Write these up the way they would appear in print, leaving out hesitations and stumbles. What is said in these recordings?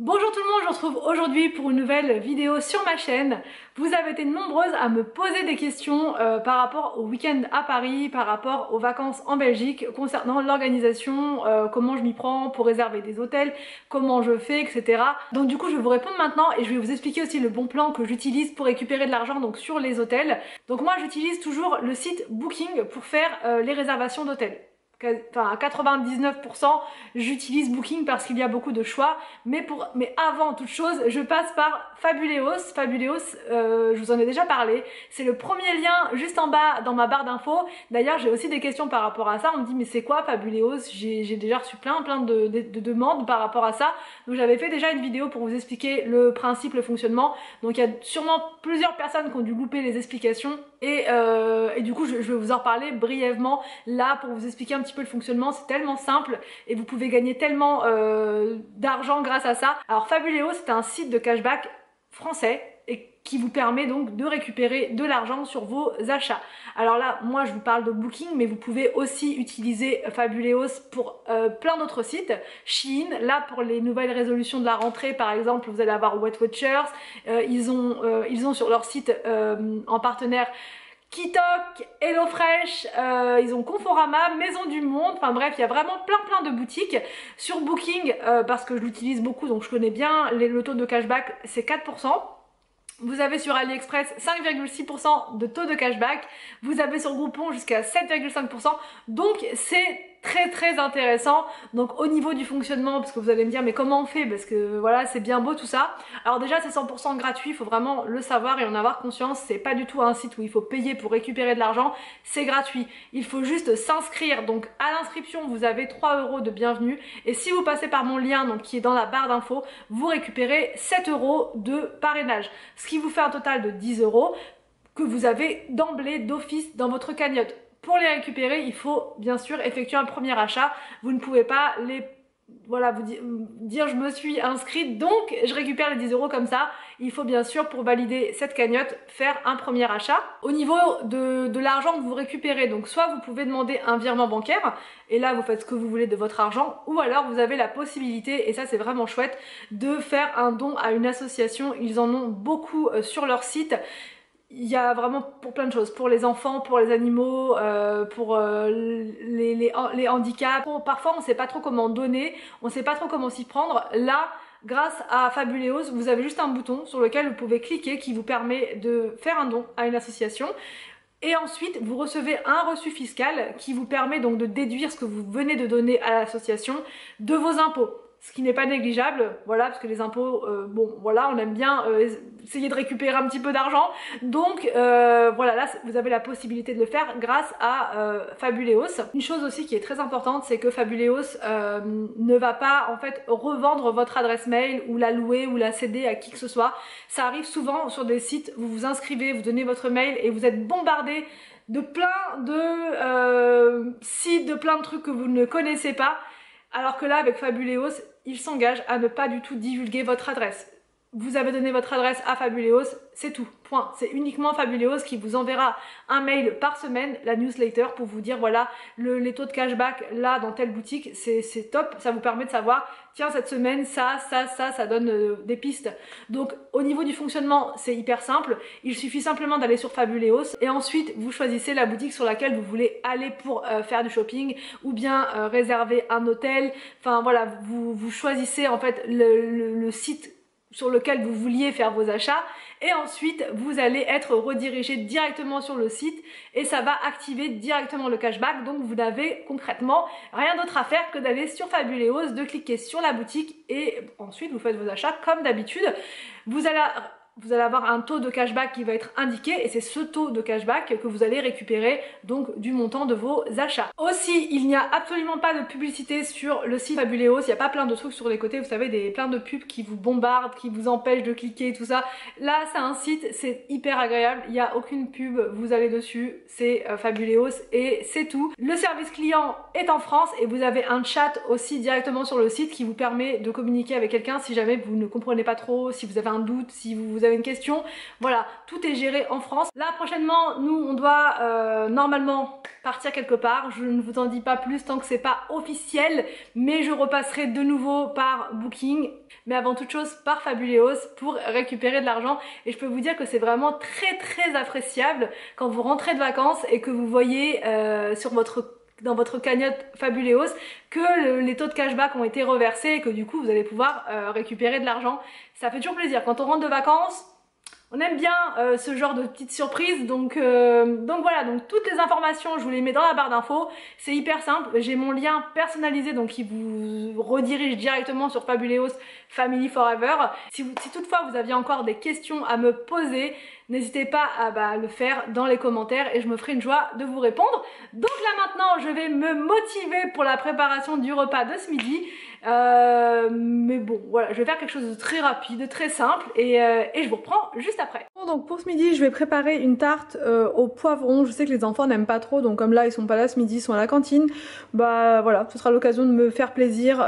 Bonjour tout le monde, je vous retrouve aujourd'hui pour une nouvelle vidéo sur ma chaîne. Vous avez été nombreuses à me poser des questions par rapport au week-end à Paris, par rapport aux vacances en Belgique, concernant l'organisation, comment je m'y prends pour réserver des hôtels, comment je fais, etc. Donc du coup je vais vous répondre maintenant et je vais vous expliquer aussi le bon plan que j'utilise pour récupérer de l'argent donc sur les hôtels. Donc moi j'utilise toujours le site Booking pour faire les réservations d'hôtels. Enfin à 99% j'utilise Booking parce qu'il y a beaucoup de choix, mais avant toute chose je passe par Fabuleos. Je vous en ai déjà parlé, c'est le premier lien juste en bas dans ma barre d'infos. D'ailleurs j'ai aussi des questions par rapport à ça, on me dit mais c'est quoi Fabuleos? J'ai déjà reçu plein de demandes par rapport à ça, donc j'avais fait déjà une vidéo pour vous expliquer le principe, le fonctionnement, donc il y a sûrement plusieurs personnes qui ont dû louper les explications et du coup je vais vous en reparler brièvement là pour vous expliquer un petit peu le fonctionnement. C'est tellement simple et vous pouvez gagner tellement d'argent grâce à ça. Alors Fabuleos c'est un site de cashback français et qui vous permet donc de récupérer de l'argent sur vos achats. Alors là moi je vous parle de Booking, mais vous pouvez aussi utiliser Fabuleos pour plein d'autres sites. Shein, là pour les nouvelles résolutions de la rentrée par exemple, vous allez avoir Weight Watchers, ils ont sur leur site en partenaire Kitok, HelloFresh, ils ont Conforama, Maison du Monde, enfin bref, il y a vraiment plein de boutiques. Sur Booking, parce que je l'utilise beaucoup donc je connais bien, le taux de cashback c'est 4%. Vous avez sur AliExpress 5,6% de taux de cashback, vous avez sur Groupon jusqu'à 7,5%, donc c'est très intéressant. Donc au niveau du fonctionnement, parce que vous allez me dire mais comment on fait, parce que voilà c'est bien beau tout ça. Alors déjà c'est 100% gratuit, il faut vraiment le savoir et en avoir conscience. C'est pas du tout un site où il faut payer pour récupérer de l'argent, c'est gratuit. Il faut juste s'inscrire, donc à l'inscription vous avez 3 € de bienvenue et si vous passez par mon lien donc qui est dans la barre d'infos, vous récupérez 7 € de parrainage, ce qui vous fait un total de 10 € que vous avez d'emblée d'office dans votre cagnotte. Pour les récupérer, il faut bien sûr effectuer un premier achat. Vous ne pouvez pas vous dire je me suis inscrite donc je récupère les 10 € comme ça. Il faut bien sûr pour valider cette cagnotte faire un premier achat. Au niveau de l'argent que vous récupérez, donc soit vous pouvez demander un virement bancaire et là vous faites ce que vous voulez de votre argent, ou alors vous avez la possibilité, et ça c'est vraiment chouette, de faire un don à une association. Ils en ont beaucoup sur leur site. Il y a vraiment pour plein de choses, pour les enfants, pour les animaux, pour les handicaps. Parfois on sait pas trop comment donner, on sait pas trop comment s'y prendre. Là, grâce à Fabuleos, vous avez juste un bouton sur lequel vous pouvez cliquer qui vous permet de faire un don à une association. Et ensuite, vous recevez un reçu fiscal qui vous permet donc de déduire ce que vous venez de donner à l'association de vos impôts. Ce qui n'est pas négligeable, voilà, parce que les impôts, bon, voilà, on aime bien essayer de récupérer un petit peu d'argent. Donc, voilà, là, vous avez la possibilité de le faire grâce à Fabuleos. Une chose aussi qui est très importante, c'est que Fabuleos ne va pas, en fait, revendre votre adresse mail ou la louer ou la céder à qui que ce soit. Ça arrive souvent sur des sites, vous vous inscrivez, vous donnez votre mail et vous êtes bombardé de plein de sites, de plein de trucs que vous ne connaissez pas. Alors que là, avec Fabuleos, ils s'engagent à ne pas du tout divulguer votre adresse. Vous avez donné votre adresse à Fabuleos, c'est tout, point. C'est uniquement Fabuleos qui vous enverra un mail par semaine, la newsletter, pour vous dire voilà, les taux de cashback là dans telle boutique, c'est top, ça vous permet de savoir, tiens cette semaine ça donne des pistes. Donc au niveau du fonctionnement, c'est hyper simple, il suffit simplement d'aller sur Fabuleos et ensuite vous choisissez la boutique sur laquelle vous voulez aller pour faire du shopping ou bien réserver un hôtel, enfin voilà, vous choisissez en fait le site sur lequel vous vouliez faire vos achats et ensuite vous allez être redirigé directement sur le site et ça va activer directement le cashback. Donc vous n'avez concrètement rien d'autre à faire que d'aller sur Fabuleos, de cliquer sur la boutique et ensuite vous faites vos achats comme d'habitude. Vous allez avoir un taux de cashback qui va être indiqué et c'est ce taux de cashback que vous allez récupérer donc du montant de vos achats. Aussi, il n'y a absolument pas de publicité sur le site Fabuleos, il n'y a pas plein de trucs sur les côtés, vous savez, plein de pubs qui vous bombardent, qui vous empêchent de cliquer et tout ça. Là, c'est un site, c'est hyper agréable, il n'y a aucune pub, vous allez dessus, c'est Fabuleos et c'est tout. Le service client est en France et vous avez un chat aussi directement sur le site qui vous permet de communiquer avec quelqu'un si jamais vous ne comprenez pas trop, si vous avez un doute, si vous vous avez une question. Voilà, tout est géré en France. Là prochainement, nous on doit normalement partir quelque part. Je ne vous en dis pas plus tant que c'est pas officiel, mais je repasserai de nouveau par Booking, mais avant toute chose par Fabuleos pour récupérer de l'argent. Et je peux vous dire que c'est vraiment très appréciable quand vous rentrez de vacances et que vous voyez dans votre cagnotte Fabuleos que les taux de cashback ont été reversés et que du coup vous allez pouvoir récupérer de l'argent. Ça fait toujours plaisir. Quand on rentre de vacances, on aime bien ce genre de petites surprises, donc voilà, donc toutes les informations je vous les mets dans la barre d'infos, c'est hyper simple, j'ai mon lien personnalisé donc qui vous redirige directement sur Fabuleos Family Forever. Si toutefois vous aviez encore des questions à me poser, n'hésitez pas à le faire dans les commentaires et je me ferai une joie de vous répondre. Donc là maintenant je vais me motiver pour la préparation du repas de ce midi. Mais bon voilà, je vais faire quelque chose de très rapide, très simple et je vous reprends juste après. Bon, donc pour ce midi je vais préparer une tarte au poivron. Je sais que les enfants n'aiment pas trop, donc comme là ils sont pas là ce midi, ils sont à la cantine, bah voilà, ce sera l'occasion de me faire plaisir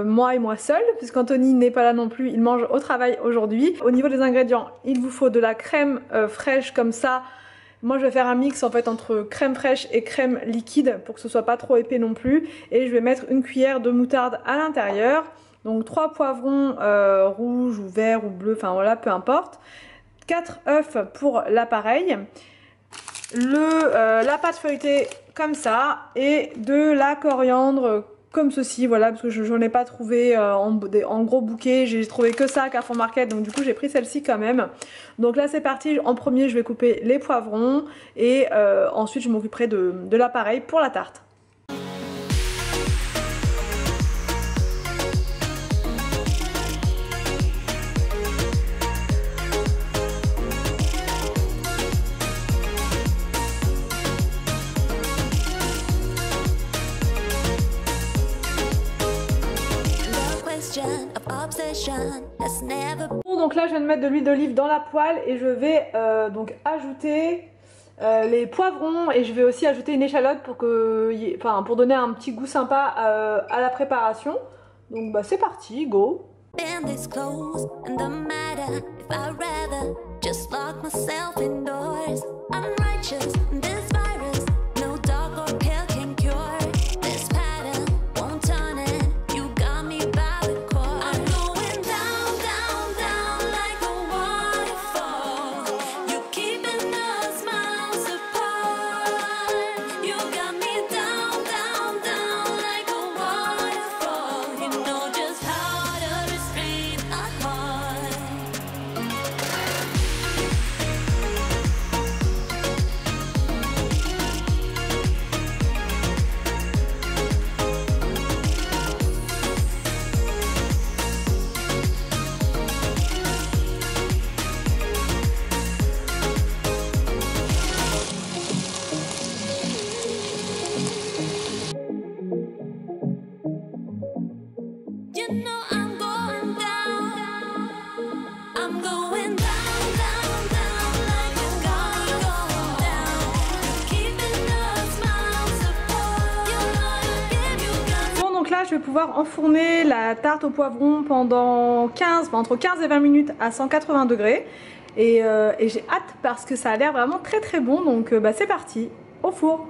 moi et moi seule, puisqu'Anthony n'est pas là non plus, il mange au travail aujourd'hui. Au niveau des ingrédients, il vous faut de la crème fraîche comme ça. Moi je vais faire un mix en fait entre crème fraîche et crème liquide pour que ce soit pas trop épais non plus, et je vais mettre une cuillère de moutarde à l'intérieur. Donc 3 poivrons rouges ou verts ou bleus, enfin voilà, peu importe. 4 œufs pour l'appareil. La pâte feuilletée comme ça et de la coriandre comme ceci, voilà, parce que je n'en ai pas trouvé en gros bouquet, j'ai trouvé que ça à Carrefour Market, donc du coup j'ai pris celle-ci quand même. Donc là c'est parti, en premier je vais couper les poivrons et ensuite je m'occuperai de l'appareil pour la tarte. Bon, donc là je viens de mettre de l'huile d'olive dans la poêle et je vais donc ajouter les poivrons et je vais aussi ajouter une échalote pour donner un petit goût sympa à la préparation. Donc bah c'est parti, go! Je vais pouvoir enfourner la tarte au poivron pendant entre 15 et 20 minutes à 180 degrés et j'ai hâte parce que ça a l'air vraiment très bon, donc bah, c'est parti, au four.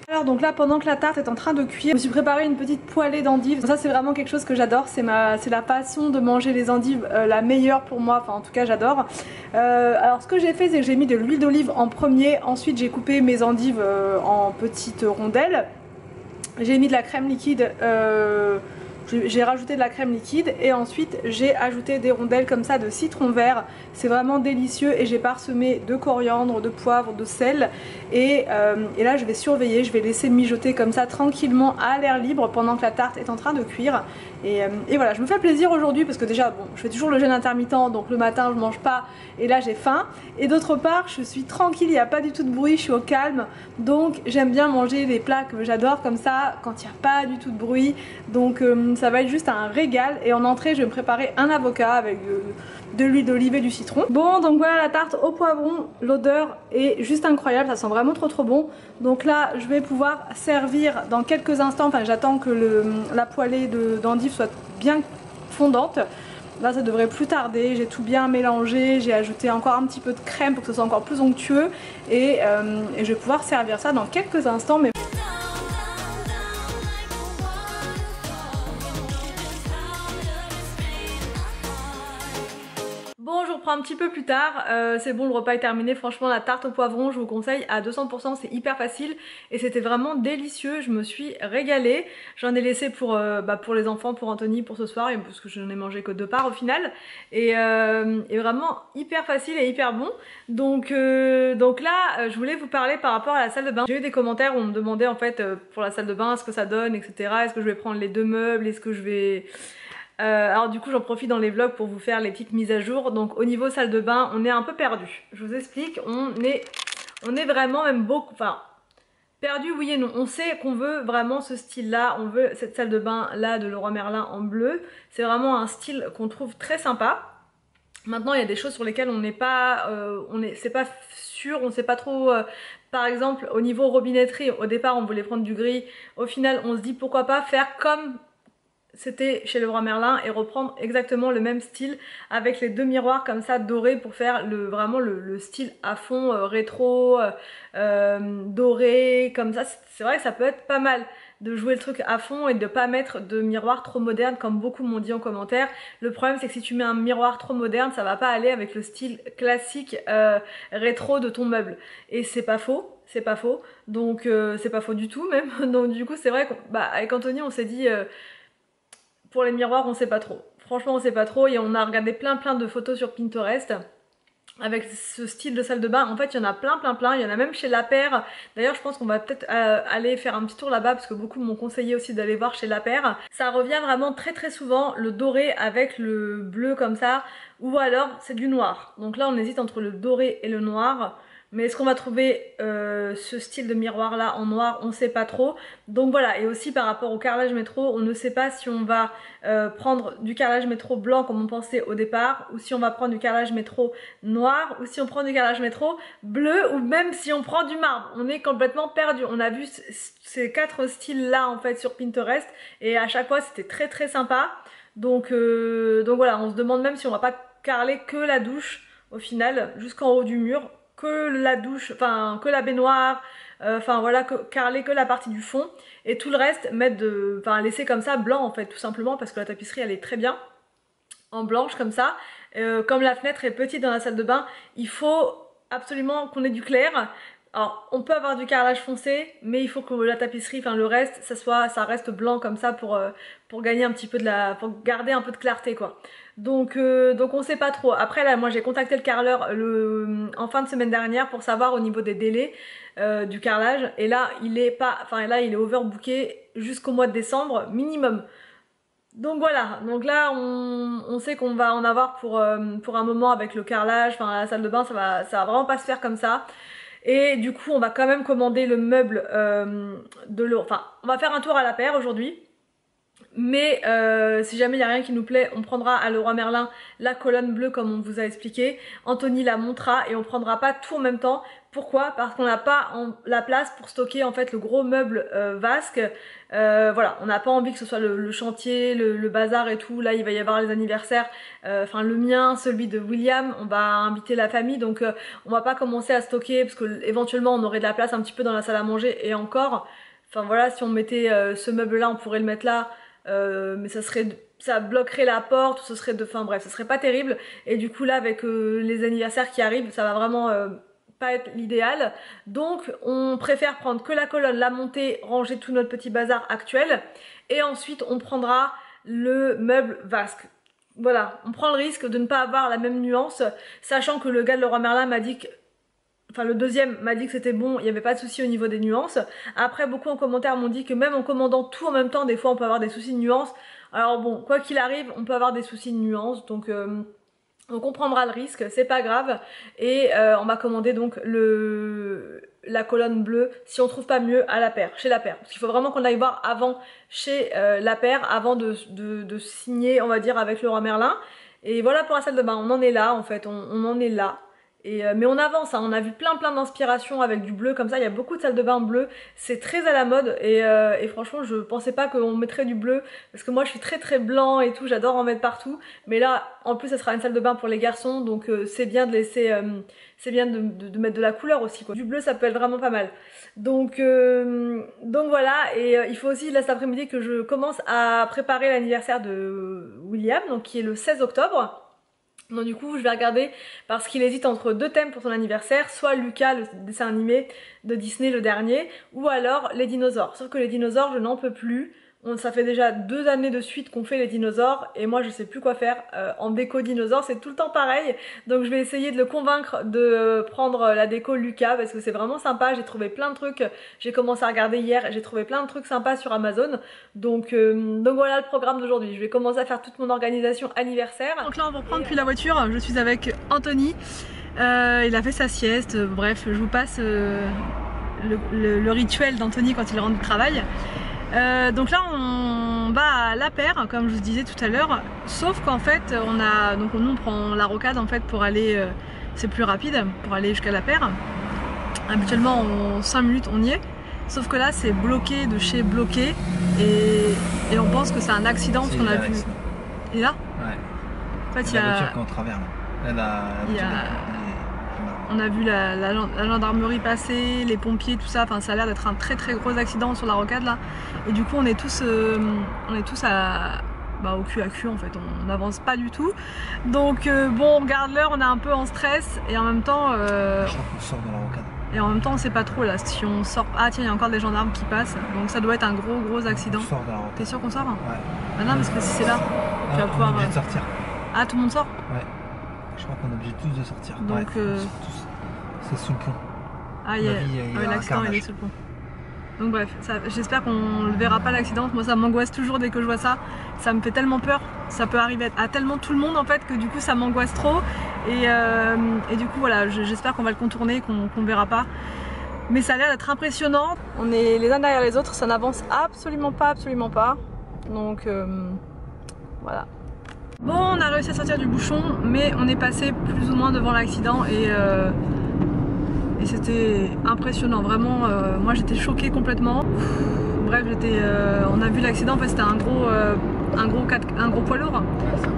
Alors donc là pendant que la tarte est en train de cuire, je me suis préparé une petite poêlée d'endives. Ça c'est vraiment quelque chose que j'adore, c'est la façon de manger les endives la meilleure pour moi, enfin en tout cas j'adore. Alors ce que j'ai fait c'est que j'ai mis de l'huile d'olive en premier, ensuite j'ai coupé mes endives en petites rondelles. J'ai mis de la crème liquide, j'ai rajouté de la crème liquide et ensuite j'ai ajouté des rondelles comme ça de citron vert. C'est vraiment délicieux et j'ai parsemé de coriandre, de poivre, de sel et là je vais surveiller, je vais laisser mijoter comme ça tranquillement à l'air libre pendant que la tarte est en train de cuire. Et voilà, je me fais plaisir aujourd'hui parce que déjà bon, je fais toujours le jeûne intermittent, donc le matin je mange pas et là j'ai faim, et d'autre part je suis tranquille, il n'y a pas du tout de bruit, je suis au calme, donc j'aime bien manger les plats que j'adore comme ça quand il n'y a pas du tout de bruit, donc ça va être juste un régal. Et en entrée je vais me préparer un avocat avec de l'huile d'olive et du citron. Bon donc voilà la tarte au poivron, l'odeur est juste incroyable, ça sent vraiment trop bon. Donc là je vais pouvoir servir dans quelques instants, enfin j'attends que la poêlée d'endives soit bien fondante. là ça devrait plus tarder, j'ai tout bien mélangé, j'ai ajouté encore un petit peu de crème pour que ce soit encore plus onctueux et je vais pouvoir servir ça dans quelques instants. Mais bon, je reprends un petit peu plus tard, c'est bon, le repas est terminé. Franchement la tarte au poivron je vous conseille à 200%, c'est hyper facile et c'était vraiment délicieux, je me suis régalée. J'en ai laissé pour les enfants, pour Anthony, pour ce soir, et parce que je n'ai mangé que 2 parts au final. Et vraiment hyper facile et hyper bon. Donc là je voulais vous parler par rapport à la salle de bain. J'ai eu des commentaires où on me demandait en fait pour la salle de bain ce que ça donne, etc. Est-ce que je vais prendre les 2 meubles, est-ce que je vais... alors du coup j'en profite dans les vlogs pour vous faire les petites mises à jour. Donc au niveau salle de bain on est un peu perdu. Je vous explique, on est vraiment même beaucoup, enfin perdu oui et non. On sait qu'on veut vraiment ce style là, on veut cette salle de bain là de Leroy Merlin en bleu. C'est vraiment un style qu'on trouve très sympa. Maintenant il y a des choses sur lesquelles on n'est pas, c'est pas sûr, on sait pas trop. Par exemple au niveau robinetterie, au départ on voulait prendre du gris, au final on se dit pourquoi pas faire comme c'était chez Leroy Merlin et reprendre exactement le même style avec les 2 miroirs comme ça dorés pour faire vraiment le style à fond rétro, doré comme ça. C'est vrai que ça peut être pas mal de jouer le truc à fond et de pas mettre de miroir trop moderne comme beaucoup m'ont dit en commentaire. Le problème c'est que si tu mets un miroir trop moderne ça va pas aller avec le style classique rétro de ton meuble, et c'est pas faux. C'est pas faux, donc c'est pas faux du tout même. Donc du coup c'est vrai qu'avec Anthony on s'est dit pour les miroirs on sait pas trop, franchement on sait pas trop, et on a regardé plein de photos sur Pinterest avec ce style de salle de bain. En fait il y en a plein, il y en a même chez La Paire. D'ailleurs je pense qu'on va peut-être aller faire un petit tour là-bas parce que beaucoup m'ont conseillé aussi d'aller voir chez La Paire. Ça revient vraiment très souvent, le doré avec le bleu comme ça, ou alors c'est du noir. Donc là on hésite entre le doré et le noir. Mais est-ce qu'on va trouver ce style de miroir là en noir? On sait pas trop. Donc voilà, et aussi par rapport au carrelage métro, on ne sait pas si on va prendre du carrelage métro blanc comme on pensait au départ, ou si on va prendre du carrelage métro noir, ou si on prend du carrelage métro bleu, ou même si on prend du marbre. On est complètement perdu. On a vu ces 4 styles là en fait sur Pinterest et à chaque fois c'était très sympa. Donc voilà, on se demande même si on va pas carreler que la douche au final jusqu'en haut du mur, que la douche, enfin que la baignoire, enfin voilà, carreler que la partie du fond et tout le reste laisser comme ça blanc en fait, tout simplement parce que la tapisserie elle est très bien en blanche comme ça. Comme la fenêtre est petite dans la salle de bain, il faut absolument qu'on ait du clair. Alors on peut avoir du carrelage foncé, mais il faut que la tapisserie, enfin le reste, ça reste blanc comme ça pour gagner un petit peu pour garder un peu de clarté quoi. Donc on sait pas trop. Après là moi j'ai contacté le carreleur en fin de semaine dernière pour savoir au niveau des délais du carrelage, et là il est overbooké jusqu'au mois de décembre minimum. Donc voilà, donc là on sait qu'on va en avoir pour un moment avec le carrelage, enfin la salle de bain ça va vraiment pas se faire comme ça. Et du coup on va quand même commander le meuble de l'eau, enfin on va faire un tour à La Paire aujourd'hui. Mais si jamais il n'y a rien qui nous plaît, on prendra à Leroy Merlin la colonne bleue comme on vous a expliqué. Anthony la montera et on prendra pas tout en même temps. Pourquoi? Parce qu'on n'a pas la place pour stocker en fait le gros meuble vasque. Voilà, on n'a pas envie que ce soit le chantier, le bazar et tout. Là il va y avoir les anniversaires, enfin le mien, celui de William, on va inviter la famille, donc on va pas commencer à stocker parce que éventuellement on aurait de la place un petit peu dans la salle à manger, et encore, enfin voilà, si on mettait ce meuble là on pourrait le mettre là. Mais ça bloquerait la porte, enfin bref, ça serait pas terrible. Et du coup là avec les anniversaires qui arrivent, ça va vraiment pas être l'idéal. Donc on préfère prendre que la colonne, la monter, ranger tout notre petit bazar actuel, et ensuite on prendra le meuble vasque. Voilà, on prend le risque de ne pas avoir la même nuance, sachant que le gars de Leroy Merlin m'a dit que, enfin le deuxième m'a dit que c'était bon, il n'y avait pas de souci au niveau des nuances. Après beaucoup en commentaire m'ont dit que même en commandant tout en même temps, des fois on peut avoir des soucis de nuances. Alors bon, quoi qu'il arrive, on peut avoir des soucis de nuances, donc on prendra le risque, c'est pas grave. Et on va commander donc la colonne bleue si on trouve pas mieux à La Paire, chez La Paire. Parce qu'il faut vraiment qu'on aille voir avant chez La Paire, avant de signer on va dire avec Leroy Merlin. Et voilà pour la salle de bain, on en est là en fait, on en est là. Mais on avance, hein, on a vu plein d'inspirations avec du bleu comme ça, il y a beaucoup de salles de bain bleues, c'est très à la mode et franchement je pensais pas qu'on mettrait du bleu parce que moi je suis très blanc et tout, j'adore en mettre partout, mais là en plus ça sera une salle de bain pour les garçons donc c'est bien de laisser, c'est bien de mettre de la couleur aussi quoi. Du bleu ça peut être vraiment pas mal. Donc voilà et il faut aussi là cet après-midi que je commence à préparer l'anniversaire de William donc qui est le 16 octobre. Donc du coup je vais regarder parce qu'il hésite entre deux thèmes pour son anniversaire, soit Luca le dessin animé de Disney le dernier, ou alors les dinosaures. Sauf que les dinosaures je n'en peux plus, ça fait déjà 2 années de suite qu'on fait les dinosaures et moi je sais plus quoi faire en déco dinosaure, c'est tout le temps pareil. Donc je vais essayer de le convaincre de prendre la déco Luca parce que c'est vraiment sympa, j'ai trouvé plein de trucs, j'ai commencé à regarder hier, j'ai trouvé plein de trucs sympas sur Amazon. Donc voilà le programme d'aujourd'hui, je vais commencer à faire toute mon organisation anniversaire. Donc là on va reprendre puis la voiture, je suis avec Anthony, il a fait sa sieste, bref je vous passe le rituel d'Anthony quand il rentre du travail. Donc là on va à La Paire comme je vous disais tout à l'heure, sauf qu'en fait on prend la rocade en fait pour aller, c'est plus rapide pour aller jusqu'à La Paire. Habituellement en 5 minutes on y est, sauf que là c'est bloqué de chez bloqué et on pense que c'est un accident parce qu'on a vu. Il est là? Ouais. En fait il y a la voiture qu'on traverse là. On a vu la gendarmerie passer, les pompiers, tout ça. Enfin, ça a l'air d'être un très gros accident sur la rocade là. Et du coup, on est tous au cul à cul en fait. On n'avance pas du tout. Donc bon, on regarde l'heure, on est un peu en stress et en même temps. Je crois qu'on sort de la rocade. Et en même temps, on sait pas trop là si on sort. Ah tiens, il y a encore des gendarmes qui passent. Donc ça doit être un gros accident. On sort de la rocade. T'es sûr qu'on sort? Ouais. Ah non, parce que si c'est là, tu vas pouvoir. On est obligé de sortir. Ah, tout le monde sort? Ouais. Je crois qu'on est obligé tous de sortir. Donc c'est sous le pont. Ah, l'accident il est sous le pont. Donc bref, j'espère qu'on ne verra pas l'accident. Moi ça m'angoisse toujours dès que je vois ça. Ça me fait tellement peur. Ça peut arriver à tellement tout le monde en fait que du coup ça m'angoisse trop. Et du coup voilà, j'espère qu'on va le contourner, qu'on ne verra pas. Mais ça a l'air d'être impressionnant. On est les uns derrière les autres, ça n'avance absolument pas. Donc voilà. Bon, on a réussi à sortir du bouchon, mais on est passé plus ou moins devant l'accident et c'était impressionnant, vraiment. Moi j'étais choquée complètement. Bref, on a vu l'accident, en fait c'était un gros poids lourd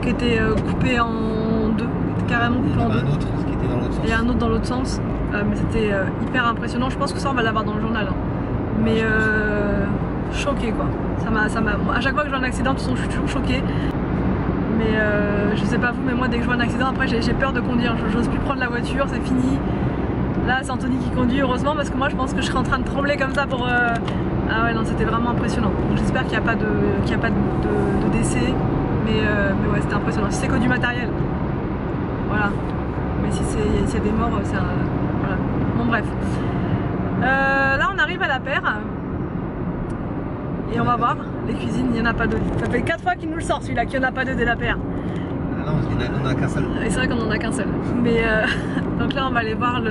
qui était coupé en deux, carrément coupé en deux. Et un autre dans l'autre sens. Mais c'était hyper impressionnant. Je pense que ça on va l'avoir dans le journal. Hein. Mais choquée quoi. À chaque fois que je vois un accident, de toute façon je suis toujours choquée. Mais je sais pas vous, mais moi dès que je vois un accident, après j'ai peur de conduire, j'ose plus prendre la voiture, c'est fini. Là c'est Anthony qui conduit, heureusement, parce que moi je pense que je serais en train de trembler comme ça pour... Ah ouais non, c'était vraiment impressionnant. Donc j'espère qu'il n'y a pas de décès, mais ouais c'était impressionnant. Si c'est que du matériel, voilà. Mais s'il y a des morts, c'est un... Voilà. Bon bref. Là on arrive à La Paire. Et on va voir, les cuisines, il n'y en a pas deux. Ça fait 4 fois qu'il nous le sort celui-là, qu'il n'y en a pas deux de La Paire. Ah non, on n'en a qu'un seul. Et c'est vrai qu'on n'en a qu'un seul. Mais donc là, on va aller voir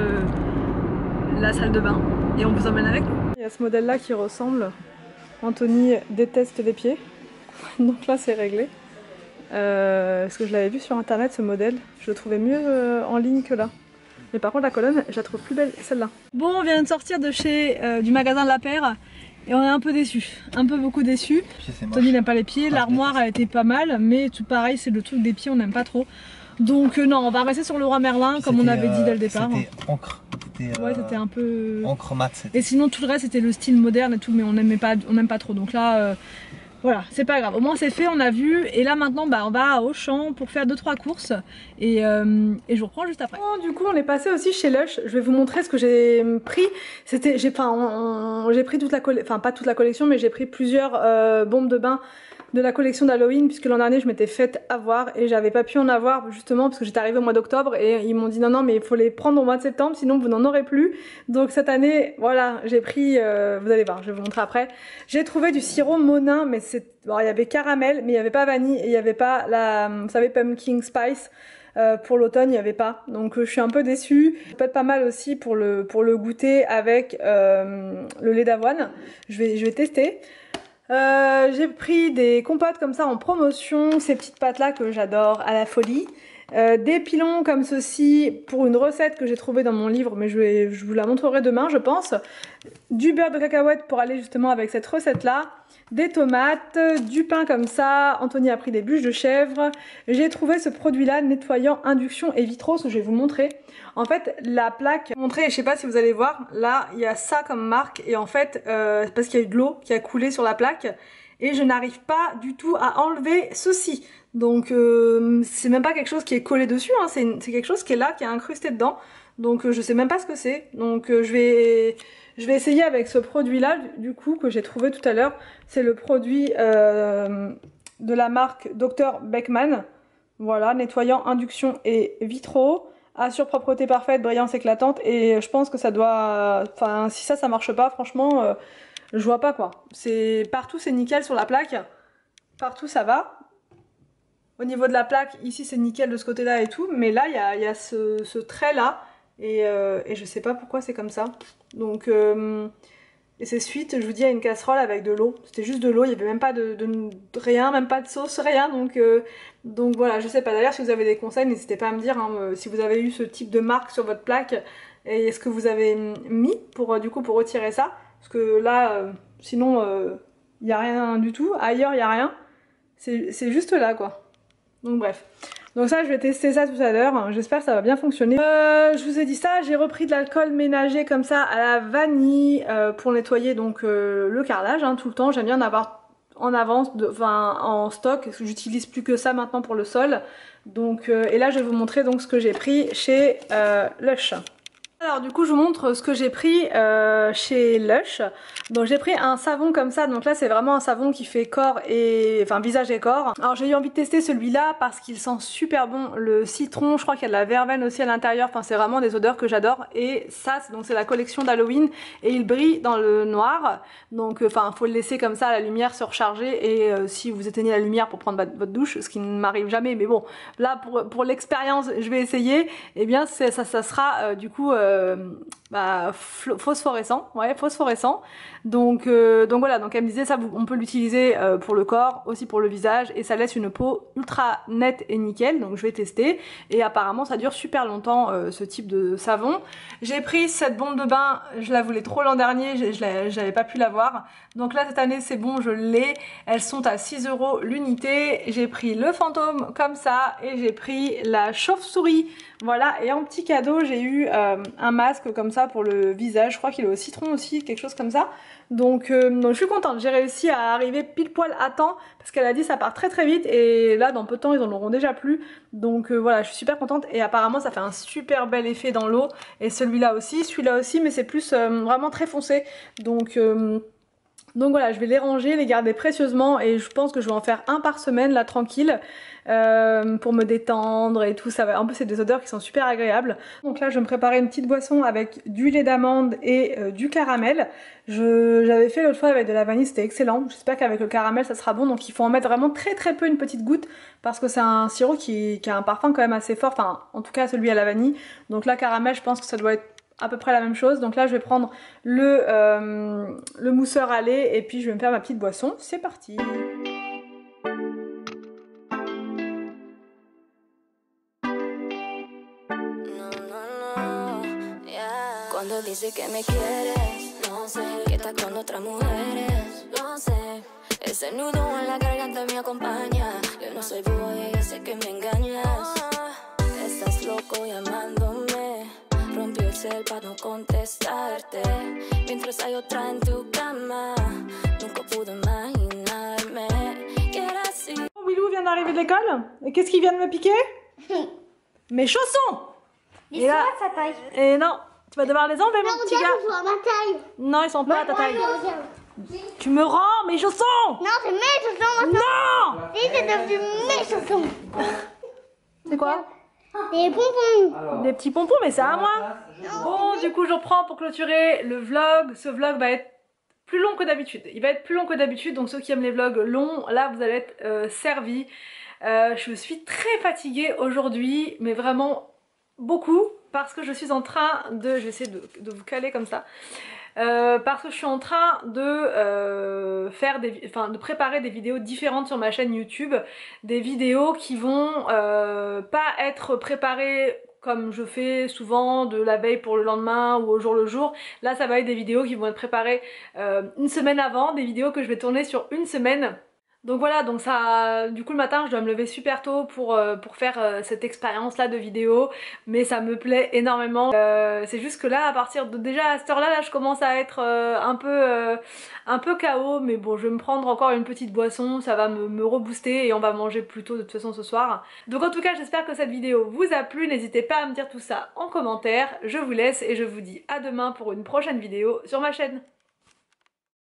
la salle de bain et on vous emmène avec nous. Il y a ce modèle-là qui ressemble. Anthony déteste les pieds. Donc là, c'est réglé. Parce que je l'avais vu sur internet, ce modèle. Je le trouvais mieux en ligne que là. Mais par contre, la colonne, je la trouve plus belle, celle-là. Bon, on vient de sortir de chez du magasin de La Paire. Et on est un peu déçus, beaucoup déçus. Tony n'aime pas les pieds, l'armoire a été pas mal, mais tout pareil, c'est le truc des pieds, on n'aime pas trop. Donc non, on va rester sur le Leroy Merlin comme on avait dit dès le départ. C'était encre. Ouais, c'était un peu... encre mat. Et sinon tout le reste c'était le style moderne et tout, mais on n'aime pas trop. Donc là, voilà, c'est pas grave. Au moins c'est fait, on a vu. Et là maintenant, on va à Auchan pour faire 2-3 courses. Et je vous reprends juste après. Bon, du coup, on est passé aussi chez Lush. Je vais vous montrer ce que j'ai pris. J'ai pris toute la collection, enfin pas toute la collection, mais j'ai pris plusieurs bombes de bain de la collection d'Halloween, puisque l'an dernier je m'étais fait avoir et j'avais pas pu en avoir justement parce que j'étais arrivée au mois d'octobre et ils m'ont dit non mais il faut les prendre au mois de septembre sinon vous n'en aurez plus. Donc cette année voilà, j'ai pris, vous allez voir, je vais vous montrer après, j'ai trouvé du sirop Monin, mais il y avait caramel mais il n'y avait pas vanille et il n'y avait pas la, vous savez, pumpkin spice. Pour l'automne il n'y avait pas, donc je suis un peu déçue. Peut être pas mal aussi pour le goûter avec le lait d'avoine. Je vais tester. J'ai pris des compotes comme ça en promotion, ces petites pâtes là que j'adore à la folie. des pilons comme ceci pour une recette que j'ai trouvée dans mon livre, mais je vous la montrerai demain je pense. Du beurre de cacahuète pour aller justement avec cette recette là, des tomates, du pain comme ça. Anthony a pris des bûches de chèvre. J'ai trouvé ce produit là, nettoyant induction et vitraux, que je vais vous montrer. En fait la plaque, je sais pas si vous allez voir, là il y a ça comme marque et en fait c'est parce qu'il y a eu de l'eau qui a coulé sur la plaque et je n'arrive pas du tout à enlever ceci. Donc c'est même pas quelque chose qui est collé dessus, hein, c'est quelque chose qui est là, qui est incrusté dedans. Donc je sais même pas ce que c'est. Donc je vais essayer avec ce produit là du coup que j'ai trouvé tout à l'heure. C'est le produit de la marque Dr Beckman. Voilà, nettoyant induction et vitraux. Assure propreté parfaite, brillance éclatante. Et je pense que ça doit... Enfin si ça marche pas, franchement je vois pas quoi. Partout c'est nickel sur la plaque. Partout ça va. Au niveau de la plaque, ici c'est nickel de ce côté là et tout. Mais là il y a ce trait là. Et je sais pas pourquoi c'est comme ça. Donc et c'est suite, je vous dis, à une casserole avec de l'eau. C'était juste de l'eau, il n'y avait même pas de rien, même pas de sauce, rien. Donc voilà, je sais pas. D'ailleurs, si vous avez des conseils, n'hésitez pas à me dire hein, si vous avez eu ce type de marque sur votre plaque et est-ce que vous avez mis pour du coup pour retirer ça. Parce que là, sinon, il n'y a rien du tout. Ailleurs, il n'y a rien. C'est juste là, quoi. Donc bref. Donc ça je vais tester ça tout à l'heure, j'espère que ça va bien fonctionner. Je vous ai dit ça, j'ai repris de l'alcool ménager comme ça à la vanille pour nettoyer donc le carrelage hein, tout le temps. J'aime bien en avoir en avance, en stock, parce que j'utilise plus que ça maintenant pour le sol. Donc et là je vais vous montrer donc ce que j'ai pris chez Lush. Alors du coup je vous montre ce que j'ai pris chez Lush. Donc j'ai pris un savon comme ça, donc là c'est vraiment un savon qui fait corps et enfin visage et corps. Alors j'ai eu envie de tester celui-là parce qu'il sent super bon le citron, je crois qu'il y a de la verveine aussi à l'intérieur, enfin c'est vraiment des odeurs que j'adore. Et ça c'est la collection d'Halloween et il brille dans le noir. Donc enfin faut le laisser comme ça à la lumière se recharger et si vous éteignez la lumière pour prendre votre douche, ce qui ne m'arrive jamais mais bon là pour l'expérience je vais essayer, et bien ça sera du coup phosphorescent, ouais phosphorescent. Donc voilà, donc elle me disait ça on peut l'utiliser pour le corps, aussi pour le visage et ça laisse une peau ultra nette et nickel, donc je vais tester et apparemment ça dure super longtemps ce type de savon. J'ai pris cette bombe de bain, je la voulais trop l'an dernier, j'avais pas pu l'avoir, donc là cette année c'est bon je l'ai, elles sont à 6 € l'unité. J'ai pris le fantôme comme ça et j'ai pris la chauve-souris, voilà, et en petit cadeau j'ai eu un masque comme ça pour le visage, je crois qu'il est au citron aussi, quelque chose comme ça. Donc je suis contente, j'ai réussi à arriver pile poil à temps parce qu'elle a dit ça part très très vite et là dans peu de temps ils en auront déjà plus. Donc voilà, je suis super contente et apparemment ça fait un super bel effet dans l'eau et celui-là aussi mais c'est plus vraiment très foncé. Donc voilà, je vais les ranger, les garder précieusement et je pense que je vais en faire un par semaine là tranquille pour me détendre et tout. Ça va. En plus c'est des odeurs qui sont super agréables. Donc là je vais me préparer une petite boisson avec du lait d'amande et du caramel. J'avais fait l'autre fois avec de la vanille, c'était excellent. J'espère qu'avec le caramel ça sera bon. Donc il faut en mettre vraiment très très peu, une petite goutte, parce que c'est un sirop qui a un parfum quand même assez fort. Enfin en tout cas celui à la vanille. Donc là caramel je pense que ça doit être à peu près la même chose. Donc là je vais prendre le mousseur à lait et puis je vais me faire ma petite boisson. C'est parti. Cuando dice que me quieres, no sé, que estás con otras mujeres, no sé. Ese nudo en la garganta me acompaña. Yo no soy boba y yo sé que me engañas. Estás loco llamándome. Rompió el cel para no contestarte. Mientras hay otra en tu cama, nunca pude imaginarme que era así. Willou vient d'arriver de l'école. Et qu'est-ce qu'il vient de me piquer? Mes chaussons. Ils sont à sa taille. Et non, tu vas devoir les enlever mon petit gars. Ils sont à ma taille. Non, ils sont pas à ta taille. Regarde. Tu me rends mes chaussons. Non, c'est mes chaussons maintenant. Non. Si, c'est devenu mes chaussons. C'est quoi? Des bonbons. Des petits pompons, mais c'est à moi. Bon, du coup, je reprends pour clôturer le vlog. Ce vlog va être plus long que d'habitude. Il va être plus long que d'habitude, donc ceux qui aiment les vlogs longs, là, vous allez être servis. Je suis très fatiguée aujourd'hui, mais vraiment beaucoup, parce que je suis en train de... Je vais essayer de vous caler comme ça. parce que je suis en train de de préparer des vidéos différentes sur ma chaîne YouTube, des vidéos qui vont pas être préparées comme je fais souvent de la veille pour le lendemain ou au jour le jour. Là ça va être des vidéos qui vont être préparées une semaine avant, des vidéos que je vais tourner sur une semaine. Donc voilà, donc ça, du coup le matin je dois me lever super tôt pour faire cette expérience là de vidéo, mais ça me plaît énormément. C'est juste que là à partir de déjà à cette heure là, je commence à être un peu KO, mais bon je vais me prendre encore une petite boisson, ça va me rebooster et on va manger plus tôt de toute façon ce soir. Donc en tout cas j'espère que cette vidéo vous a plu, n'hésitez pas à me dire tout ça en commentaire, je vous laisse et je vous dis à demain pour une prochaine vidéo sur ma chaîne.